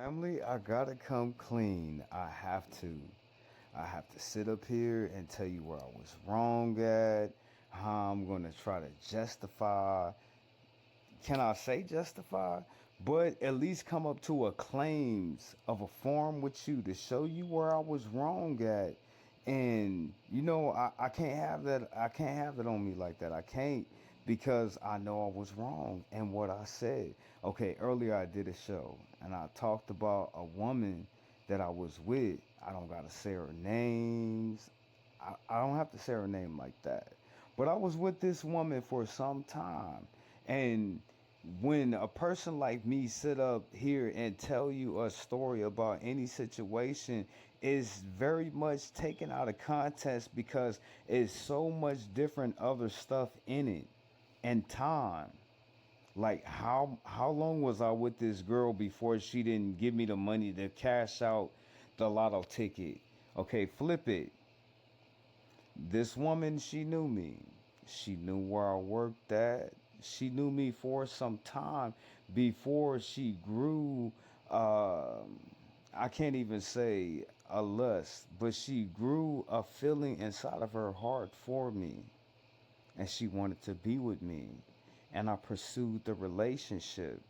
Family, I gotta come clean. I have to. I have to sit up here and tell you where I was wrong at, how I'm gonna try to justify. Can I say justify? But at least come up to a claims of a form with you to show you where I was wrong at. And I can't have that. I can't have it on me like that. I can't, because I know I was wrong in what I said. Okay, earlier I did a show and I talked about a woman that I was with. I don't gotta say her names. I don't have to say her name like that. But I was with this woman for some time. And when a person like me sit up here and tell you a story about any situation, is very much taken out of context because it's so much different other stuff in it and time. Like how long was I with this girl before she didn't give me the money to cash out the lotto ticket? Okay, flip it. This woman, she knew me. She knew where I worked at. She knew me for some time before she grew. I can't even say a lust, but she grew a feeling inside of her heart for me, and she wanted to be with me, and I pursued the relationship.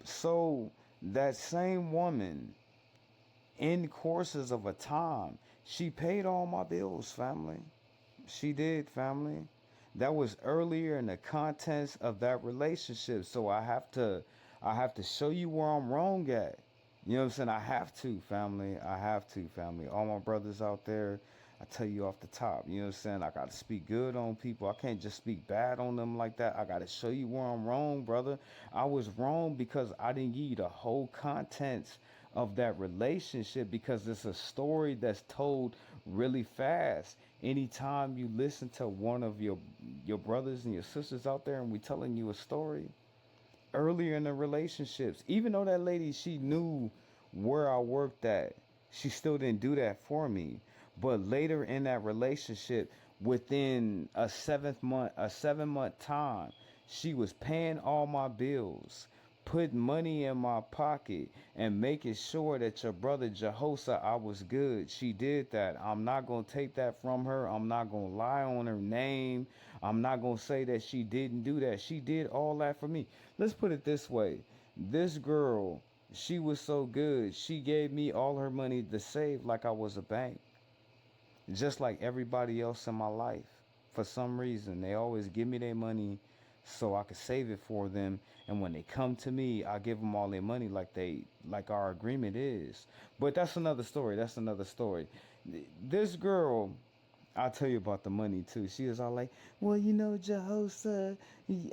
So that same woman, in courses of a time, she paid all my bills, family. She did, family. That was earlier in the contents of that relationship. So I have to show you where I'm wrong at. You know what I'm saying? I have to, family. I have to, family. All my brothers out there, I tell you off the top. You know what I'm saying? I gotta speak good on people. I can't just speak bad on them like that. I gotta show you where I'm wrong, brother. I was wrong because I didn't give you the whole contents of that relationship, because it's a story that's told really fast. Anytime you listen to one of your brothers and your sisters out there and we telling you a story earlier in the relationships, even though that lady, she knew where I worked at, she still didn't do that for me. But later in that relationship, within a 7 month time, she was paying all my bills, putting money in my pocket, and making sure that your brother Jehosa, I was good. She did that. I'm not going to take that from her. I'm not going to lie on her name. I'm not going to say that she didn't do that. She did all that for me. Let's put it this way. This girl, she was so good. She gave me all her money to save like I was a bank. Just like everybody else in my life. For some reason, they always give me their money so I could save it for them. And when they come to me, I give them all their money like our agreement is. But that's another story. That's another story. This girl, I'll tell you about the money too. She was all like, well, Jehosa,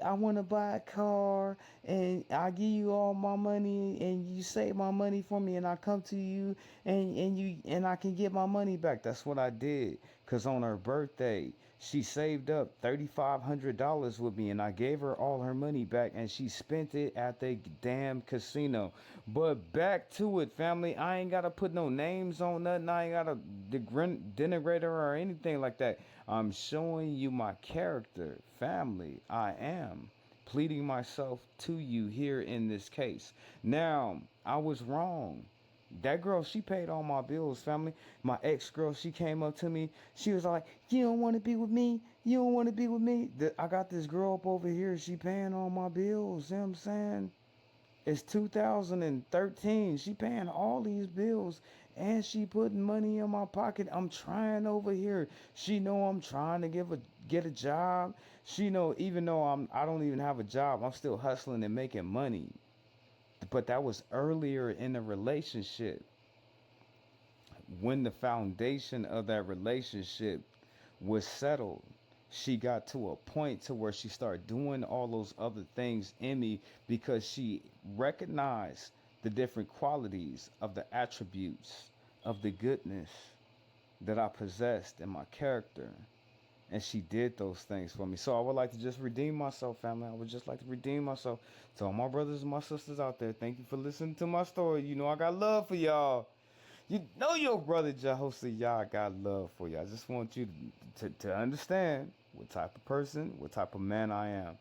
I want to buy a car and I give you all my money and you save my money for me and I come to you and I can get my money back. That's what I did. Cause on her birthday, she saved up $3,500 with me and I gave her all her money back and she spent it at the damn casino. But back to it, family. I ain't gotta put no names on nothing. I ain't gotta denigrate her or anything like that. I'm showing you my character, family. I am pleading myself to you here in this case. Now, I was wrong. That girl, she paid all my bills, family. My ex-girl, she came up to me. She was like, you don't want to be with me? You don't want to be with me? I got this girl up over here. She paying all my bills. You know what I'm saying? It's 2013. She paying all these bills and she putting money in my pocket. I'm trying over here. She know I'm trying to get a job. She know even though I don't even have a job, I'm still hustling and making money. But that was earlier in the relationship, when the foundation of that relationship was settled. She got to a point to where she started doing all those other things in me because she recognized the different qualities of the attributes of the goodness that I possessed in my character. And she did those things for me. So I would like to just redeem myself, family. I would just like to redeem myself. To all my brothers and my sisters out there, thank you for listening to my story. You know I got love for y'all. You know your brother Jehoshaphat, y'all got love for you. I just want you to understand what type of person, what type of man I am.